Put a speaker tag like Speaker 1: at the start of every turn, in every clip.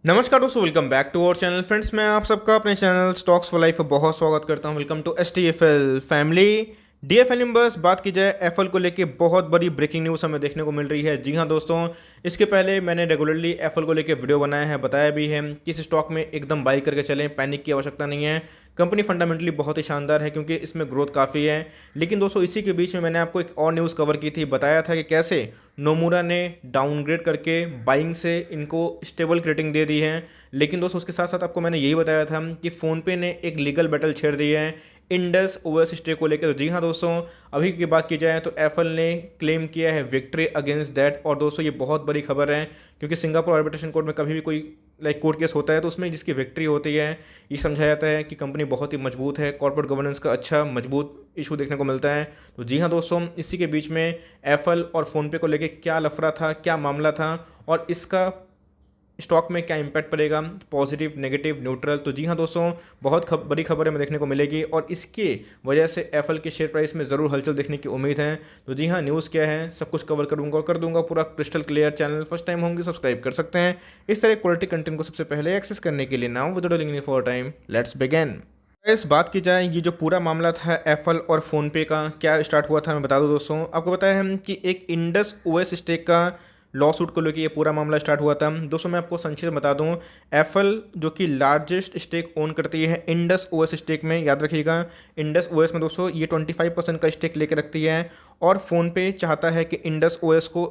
Speaker 1: नमस्कार दोस्तों, welcome back to our channel. Friends, मैं आप सबका अपने चैनल स्टॉक्स फॉर लाइफ पर बहुत स्वागत करता हूं। Welcome to STFL family. DFL numbers बात की जाए, एफएल को लेके बहुत बड़ी ब्रेकिंग न्यूज़ हमें देखने को मिल रही है। जी हां दोस्तों, इसके पहले मैंने रेगुलरली एफएल को लेके वीडियो बनाया है, बताया भी है कि इस स्टॉक में एकदम बाई करके चलें, पैनिक की आवश्यकता नहीं है। कंपनी फंडामेंटली बहुत ही शानदार है क्योंकि इसमें ग्रोथ काफ़ी है। लेकिन दोस्तों, इसी के बीच में मैंने आपको एक और न्यूज़ कवर की थी, बताया था कि कैसे नोमुरा ने डाउनग्रेड करके बाइंग से इनको स्टेबल रेटिंग दे दी है। लेकिन दोस्तों, उसके साथ साथ आपको मैंने यही बताया था कि फ़ोनपे ने एक लीगल बैटल छेड़ दी है इंडस ओएस स्टे को लेकर। तो जी हाँ दोस्तों, अभी की बात की जाए तो एफएल ने क्लेम किया है विक्ट्री अगेंस्ट दैट। और दोस्तों, ये बहुत बड़ी खबर है क्योंकि सिंगापुर आर्बिट्रेशन कोर्ट में कभी भी कोई कोर्ट केस होता है तो उसमें जिसकी विक्ट्री होती है, ये समझा जाता है कि कंपनी बहुत ही मजबूत है, कॉर्पोरेट गवर्नेंस का अच्छा मजबूत इशू देखने को मिलता है। तो जी हाँ दोस्तों, इसी के बीच में एफएल और फ़ोनपे को लेकर क्या लफड़ा था, क्या मामला था और इसका स्टॉक में क्या इम्पैक्ट पड़ेगा, पॉजिटिव, नेगेटिव, न्यूट्रल। तो जी हाँ दोस्तों, बहुत बड़ी खबर हमें देखने को मिलेगी और इसके वजह से एफएल के शेयर प्राइस में ज़रूर हलचल देखने की उम्मीद है। तो जी हाँ, न्यूज़ क्या है सब कुछ कवर करूँगा और कर दूंगा पूरा crystal clear. Channel first time होंगे सब्सक्राइब कर सकते हैं इस तरह क्वालिटी कंटेंट को सबसे पहले एक्सेस करने के लिए। Now without delaying any for time, let's begin. इस बात की जाए, ये जो पूरा मामला था एफएल और फ़ोनपे का, क्या स्टार्ट हुआ था मैं बता दूं दोस्तों। आपको बताया हम कि एक इंडस ओएस स्टेक का लॉ सूट को लेकर ये पूरा मामला स्टार्ट हुआ था। दोस्तों, मैं आपको संक्षिप्त बता दूं, एफएल जो कि लार्जेस्ट स्टेक ओन करती है इंडस ओएस स्टेक में, याद रखिएगा इंडस ओएस में दोस्तों ये 25% का स्टेक लेकर रखती है। और फ़ोनपे चाहता है कि इंडस ओएस को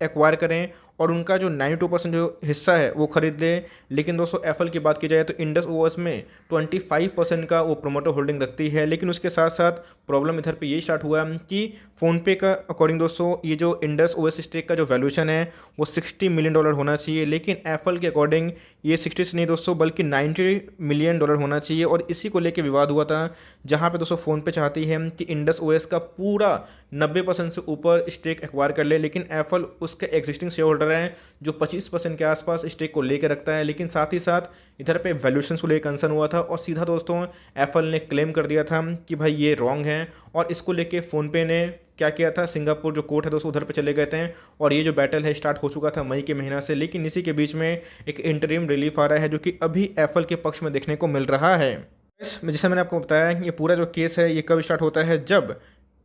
Speaker 1: एक्वायर करें और उनका जो 92% जो हिस्सा है वो खरीद ले। लेकिन दोस्तों, एफएल की बात की जाए तो इंडस ओवर्स में 25% का वो प्रोमोटर होल्डिंग रखती है। लेकिन उसके साथ साथ प्रॉब्लम इधर पे ये स्टार्ट हुआ कि फ़ोनपे का अकॉर्डिंग दोस्तों ये जो इंडस ओएस स्टेक का जो वैल्यूएशन है वो $60 मिलियन होना चाहिए। लेकिन एफएल के अकॉर्डिंग ये 60 से नहीं दोस्तों बल्कि $90 मिलियन होना चाहिए। और इसी को लेकर विवाद हुआ था, जहाँ पे दोस्तों फ़ोनपे चाहती है कि इंडस ओएस का पूरा 90% से ऊपर स्टेक एक्वायर कर ले। लेकिन एफएल उसके एग्जिस्टिंग शेयर होल्डर हैं जो 25% के आसपास स्टेक को लेकर रखता है। लेकिन साथ ही साथ इधर पे वैल्यूएशन को लेकर कंसर्न हुआ था और सीधा दोस्तों एफएल ने क्लेम कर दिया था कि भाई ये रॉन्ग है। और इसको लेके फ़ोनपे ने क्या किया था, सिंगापुर जो कोर्ट है दोस्तों उधर पे चले गए थे और ये जो बैटल है स्टार्ट हो चुका था मई के महीना से। लेकिन इसी के बीच में एक इंटरिम रिलीफ आ रहा है जो कि अभी एफएल के पक्ष में देखने को मिल रहा है। जैसे मैंने आपको बताया, ये पूरा जो केस है ये कब स्टार्ट होता है, जब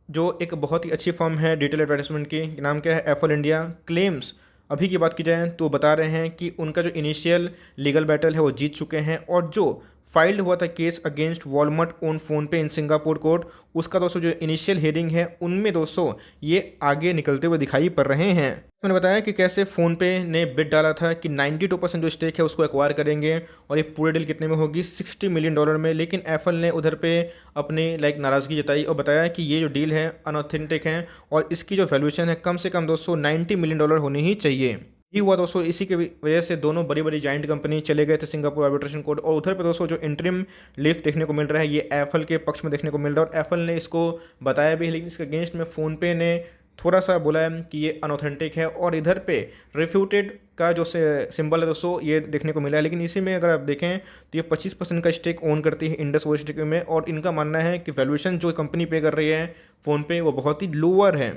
Speaker 1: जो एक बहुत ही अच्छी फर्म है डिटेल एडवर्टाइजमेंट की, नाम क्या है, एफएल इंडिया क्लेम्स, अभी की बात की जाए तो बता रहे हैं कि उनका जो इनिशियल लीगल बैटल है वो जीत चुके हैं। और जो फाइल्ड हुआ था case against Walmart on PhonePe in Singapore court, उसका दोस्तों जो इनिशियल हियरिंग है उनमें दोस्तों ये आगे निकलते हुए दिखाई पड़ रहे हैं। मैंने बताया कि कैसे फ़ोनपे ने बिड डाला था कि 92% जो स्टेक है उसको एक्वायर करेंगे और ये पूरे डील कितने में होगी, $60 मिलियन में। लेकिन एफएल ने उधर पे अपनी नाराज़गी जताई और बताया कि ये जो डील है अनऑथेंटिक है और इसकी जो वैल्यूएशन है कम से कम दोस्तों $90 मिलियन होनी ही चाहिए। ये हुआ दोस्तों, इसी के वजह से दोनों बड़ी बड़ी जाइंट कंपनी चले गए थे सिंगापुर आर्बिट्रेशन कोर्ट। और उधर पे दोस्तों जो इंटरिम लिफ्ट देखने को मिल रहा है ये एफएल के पक्ष में देखने को मिल रहा है और एफएल ने इसको बताया भी है। लेकिन इसके अगेंस्ट में फ़ोनपे ने थोड़ा सा बोला है कि ये अनऑथेंटिक है और इधर पे रिफ्यूटेड का जो सिंबल है दोस्तों ये देखने को मिला है। लेकिन इसी में अगर आप देखें तो ये 25% का स्टेक ओन करती है इंडस ओएस स्टेक में और इनका मानना है कि वैल्यूएशन जो कंपनी पे कर रही है फ़ोनपे वो बहुत ही लोअर है।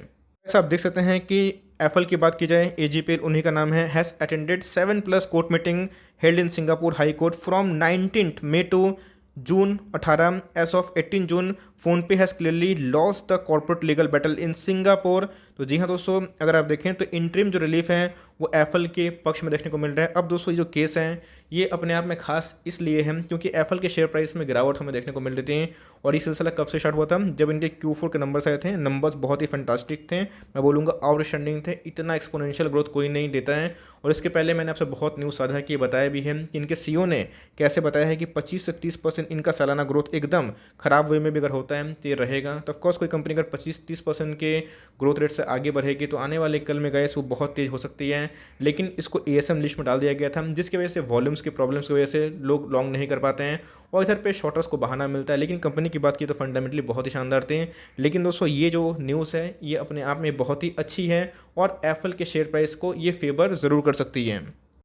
Speaker 1: ऐसा आप देख सकते हैं कि एफएल की बात की जाए, एजीपीएल उन्हीं का नाम है, has attended 7+ court meeting held in Singapore high court from 19 May to June 18। As of 18 June PhonePe has clearly lost the corporate legal battle in Singapore. तो जी हाँ दोस्तों, अगर आप देखें तो इंटरिम जो रिलीफ है वो एफएल के पक्ष में देखने को मिल रहा है। अब दोस्तों ये जो केस है ये अपने आप में खास इसलिए है क्योंकि एफएल के शेयर प्राइस में गिरावट हमें देखने को मिल रही थी। और ये सिलसिला कब से स्टार्ट हुआ था, जब इनके Q4 के नंबर्स आए थे। नंबर्स बहुत ही फैंटास्टिक थे, मैं बोलूँगा आउटस्टैंडिंग थे, इतना एक्सपोनेंशियल ग्रोथ कोई नहीं देता है। और इसके पहले मैंने आपसे बहुत न्यूज़ साझा की, बताया भी है कि इनके सीईओ ने कैसे बताया है कि 25 से 30% इनका सालाना ग्रोथ एकदम ख़राब वे में भी अगर होता है तो ये रहेगा। तो ऑफकोर्स कोई कंपनी अगर 25-30% के ग्रोथ रेट से आगे बढ़ेगी तो आने वाले कल में गैस वो बहुत तेज़ हो सकती है। लेकिन इसको एएसएम लिस्ट में डाल दिया गया था जिसकी वजह से वॉल्यूम्स की प्रॉब्लम्स की वजह से लोग लॉन्ग नहीं कर पाते हैं और इधर पे शॉर्टर्स को बहाना मिलता है। लेकिन कंपनी की बात की तो फंडामेंटली बहुत ही शानदार थे। लेकिन दोस्तों ये जो न्यूज़ है ये अपने आप में बहुत ही अच्छी है और एफएल के शेयर प्राइस को ये फेवर ज़रूर कर सकती है।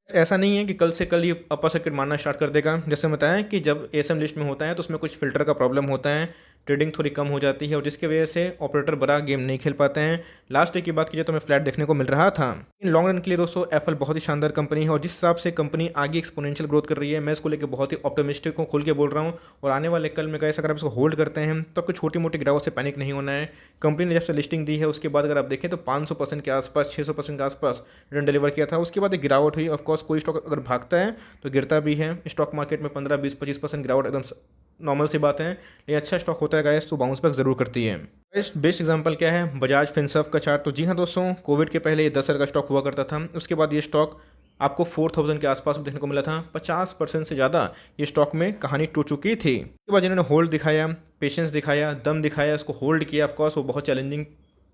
Speaker 1: ऐसा नहीं है कि कल से कल ये अपर सर्किट मारना स्टार्ट कर देगा। जैसे बताया कि जब एएसएम लिस्ट में होता है तो उसमें कुछ फ़िल्टर का प्रॉब्लम होता है, ट्रेडिंग थोड़ी कम हो जाती है और जिसकी वजह से ऑपरेटर बड़ा गेम नहीं खेल पाते हैं। लास्ट डे की बात कीजिए तो हमें फ्लैट देखने को मिल रहा था। इन लॉन्ग रन के लिए दोस्तों एफएल बहुत ही शानदार कंपनी है और जिस हिसाब से कंपनी आगे एक्सपोनेंशियल ग्रोथ कर रही है, मैं इसको लेकर बहुत ही ऑप्टिमिस्टिक हूँ, खुल के बोल रहा हूँ। और आने वाले कल में गाइस अगर आप इसको होल्ड करते हैं तो आपको छोटी मोटी गिरावट से पैनिक नहीं होना है। कंपनी ने जब से लिस्टिंग दी है उसके बाद अगर आप देखें तो 500% के आसपास, 600% के आसपास रिटर्न डिलीवर किया था। उसके बाद एक गिरावट हुई। ऑफकोर्स कोई स्टॉक अगर भागता है तो गिरता भी है। स्टॉक मार्केट में 15, 20, 25% गिरावट एकदम नॉर्मल सी बात है, लेकिन अच्छा स्टॉक होता है गाइस तो बाउंस बैक जरूर करती है। बेस्ट एग्जांपल क्या है, बजाज फिनसर्व का चार्ट। तो जी हाँ दोस्तों, कोविड के पहले ये 10,000 का स्टॉक हुआ करता था। उसके बाद ये स्टॉक आपको 4,000 के आसपास देखने को मिला था। 50% से ज़्यादा ये स्टॉक में कहानी टूट चुकी थी। उसके बाद जिन्होंने होल्ड दिखाया, पेशेंस दिखाया, दम दिखाया, इसको होल्ड किया, ऑफकोर्स वो बहुत चैलेंजिंग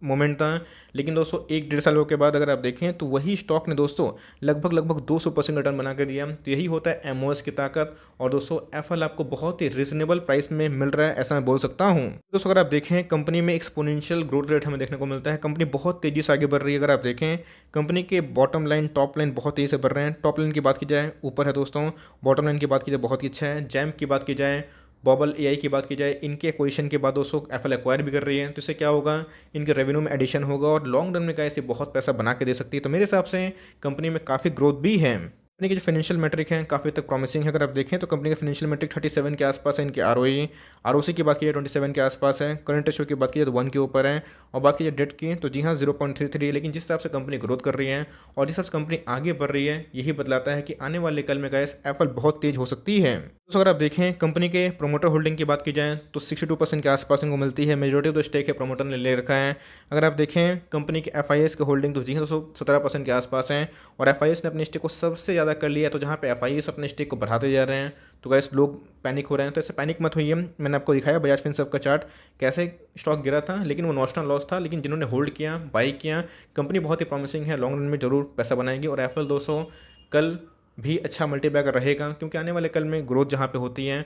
Speaker 1: मोमेंट था। लेकिन दोस्तों 1-1.5 सालों के बाद अगर आप देखें तो वही स्टॉक ने दोस्तों लगभग 200% रिटर्न बना के दिया। तो यही होता है एमओएस की ताकत। और दोस्तों एफएल आपको बहुत ही रिजनेबल प्राइस में मिल रहा है, ऐसा मैं बोल सकता हूँ। दोस्तों अगर आप देखें कंपनी में एक्सपोनेंशियल ग्रोथ रेट हमें देखने को मिलता है। कंपनी बहुत तेजी से आगे बढ़ रही है। अगर आप देखें कंपनी के बॉटम लाइन, टॉप लाइन बहुत तेजी से बढ़ रहे हैं। टॉप लाइन की बात की जाए ऊपर है दोस्तों, बॉटम लाइन की बात की जाए बहुत ही अच्छा है। जैम्प की बात की जाए, बॉबल एआई की बात की जाए, इनके एक्विजिशन के बाद दोस्तों एफएल एक्वायर भी कर रही है। तो इससे क्या होगा, इनके रेवेन्यू में एडिशन होगा और लॉन्ग रन में क्या ऐसे बहुत पैसा बना के दे सकती है। तो मेरे हिसाब से कंपनी में काफ़ी ग्रोथ भी है। कंपनी के जो फाइनेंशियल मैट्रिक हैं काफ़ी तक प्रॉमिसिंग है। अगर आप देखें तो कंपनी का फाइनेंशियल मैट्रिक 37 के आसपास है। इनके आरओसी की बात की जाए 27 के आसपास है। करंट रेशियो की बात की जाए तो 1 के ऊपर है। और बात की जाए डेट की तो जी हाँ 0.33 है। लेकिन जिस हिसाब से कंपनी ग्रोथ कर रही है और जिस हिसाब से कंपनी आगे बढ़ रही है, यही बतलाता है कि आने वाले कल में गाइस एफएल बहुत तेज हो सकती है। तो अगर आप देखें कंपनी के प्रोमोटर होल्डिंग की बात की जाए तो 62% के आसपास इनको मिलती है। मेजोरिटी ऑफ द स्टेक है प्रोमोटर ने ले रखा है। अगर आप देखें कंपनी के एफआईएस के होल्डिंग तो जी हाँ दोस्तों 17% के आसपास हैं। और एफआईएस ने अपने स्टेक को सबसे ज़्यादा कर लिया। तो जहाँ पे एफआईएस अपने स्टेक को बढ़ाते जा रहे हैं तो गाइस लोग पैनिक हो रहे हैं। तो ऐसे पैनिक मत होइए। मैंने आपको दिखाया बजाज फिनसर्व का चार्ट कैसे स्टॉक गिरा था, लेकिन वो नॉशनल लॉस था। लेकिन जिन्होंने होल्ड किया, बाई किया, कंपनी बहुत ही प्रॉमिसिंग है, लॉन्ग रन में जरूर पैसा बनाएगी। और एफएल 200 कल भी अच्छा मल्टीबैगर रहेगा, क्योंकि आने वाले कल में ग्रोथ जहाँ पे होती है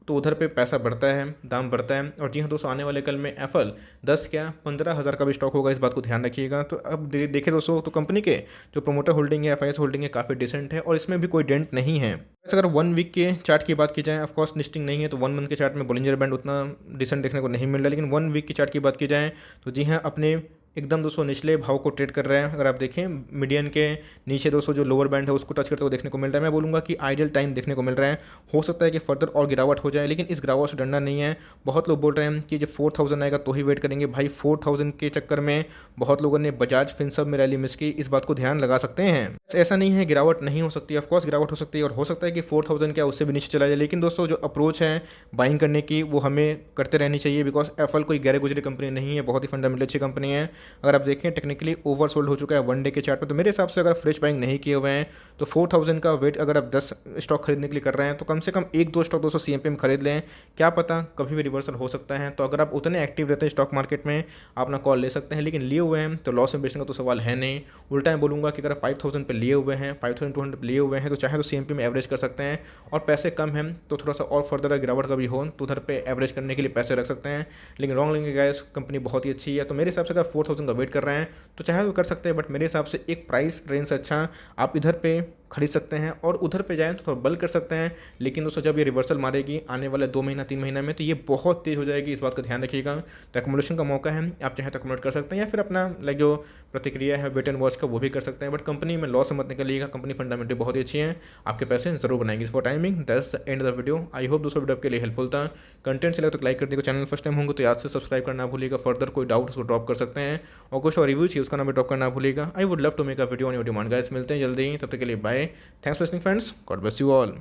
Speaker 1: तो उधर पे पैसा बढ़ता है, दाम बढ़ता है। और जी हाँ दोस्तों, आने वाले कल में एफएल 10 क्या 15,000 का भी स्टॉक होगा, इस बात को ध्यान रखिएगा। तो अब देखें दोस्तों तो कंपनी के जो प्रोमोटर होल्डिंग है, एफआईएस होल्डिंग है, काफ़ी डिसेंट है और इसमें भी कोई डेंट नहीं है। अगर 1 वीक के चार्ट की बात की जाए, ऑफकोर्स लिस्टिंग नहीं है तो 1 मंथ के चार्ट में बोलिंजर बैंड उतना डिसेंट देखने को नहीं मिल रहा। लेकिन 1 वीक की चार्ट की बात की जाए तो जी हाँ अपने एकदम दोस्तों निचले भाव को ट्रेड कर रहे हैं। अगर आप देखें मीडियन के नीचे दोस्तों जो लोअर बैंड है उसको टच करते हुए देखने को मिल रहा है। मैं बोलूँगा कि आइडियल टाइम देखने को मिल रहा है। हो सकता है कि फर्दर और गिरावट हो जाए, लेकिन इस गिरावट से डरना नहीं है। बहुत लोग बोल रहे हैं कि जब 4,000 आएगा तो ही वेट करेंगे। भाई 4,000 के चक्कर में बहुत लोगों ने बजाज फिनसर्व में रैली मिस की, इस बात को ध्यान लगा सकते हैं। ऐसा नहीं है गिरावट नहीं हो सकती, ऑफकोर्स गिरावट हो सकती है और हो सकता है कि 4,000 क्या उससे भी नीचे चला जाए। लेकिन दोस्तों जो अप्रोच है बाइंग करने की वो हमें करते रहनी चाहिए, बिकॉज एफएल कोई गैर गुजरी कंपनी नहीं है, बहुत ही फंडामेंटल अच्छी कंपनी है। अगर आप देखें टेक्निकली ओवरसोल्ड हो चुका है 1 डे के चार्ट पर। तो मेरे हिसाब से अगर फ्रेश बाइंग नहीं किए हुए हैं तो 4,000 का वेट अगर आप 10 स्टॉक खरीदने के लिए कर रहे हैं तो कम से कम 1-2 स्टॉक दोस्तों सीएमपी में खरीद लें। क्या पता कभी भी रिवर्सल हो सकता है। तो अगर आप उतने एक्टिव रहते हैं स्टॉक मार्केट में, आप अपना कॉल ले सकते हैं। लेकिन लिए हुए हैं तो लॉस में बेचने का तो सवाल है नहीं। उल्टा मैं बोलूँगा कि अगर 5,000 पे लिए हुए हैं, 5,200 पे लिए हुए हैं तो चाहे तो सीएमपी में एवरेज कर सकते हैं। और पैसे कम हैं तो थोड़ा सा और फर्दर गिरावट का भी हो तो उधर पे एवरेज करने के लिए पैसे रख सकते हैं। लेकिन लॉन्ग लेंगे गाइस, कंपनी बहुत ही अच्छी है। तो मेरे हिसाब से अगर 4,000 का वेट कर रहे हैं तो चाहे तो कर सकते हैं, बट मेरे हिसाब से एक प्राइस रेंज से अच्छा आप इधर पे खरीद सकते हैं और उधर पे जाएं तो थोड़ा बल्क कर सकते हैं। लेकिन दोस्तों जब ये रिवर्सल मारेगी आने वाले 2 महीना 3 महीना में तो ये बहुत तेज़ हो जाएगी, इस बात का ध्यान रखिएगा। तो एक्मुलेशन का मौका है, आप चाहे तो एक्मुलेट कर सकते हैं या फिर अपना लाइक जो प्रतिक्रिया है वेट एंड वॉच का वो भी कर सकते हैं। बट कंपनी में लॉस मत निकलिएगा, कंपनी फंडामेंटली बहुत ही अच्छी है, आपके पैसे जरूर बनाएंगे। For timing that's the end of the video. I hope दोस्तों वीडियो आपके लिए हेल्पफुल था। कंटेंट से लगे तो लाइक कर दीजिएगा, चैनल फर्स्ट टाइम होंगे तो याद से सब्सक्राइब करना भूलिएगा। फर्दर कोई डाउट उसको ड्रॉप कर सकते हैं और कुछ और रिव्यू चाहिए उसका नाम भी ड्रॉप करना भूलिएगा। I would love to make a video on your demand guys. मिलते हैं जल्दी, तब तक के लिए bye. Thanks for listening friends, God bless you all.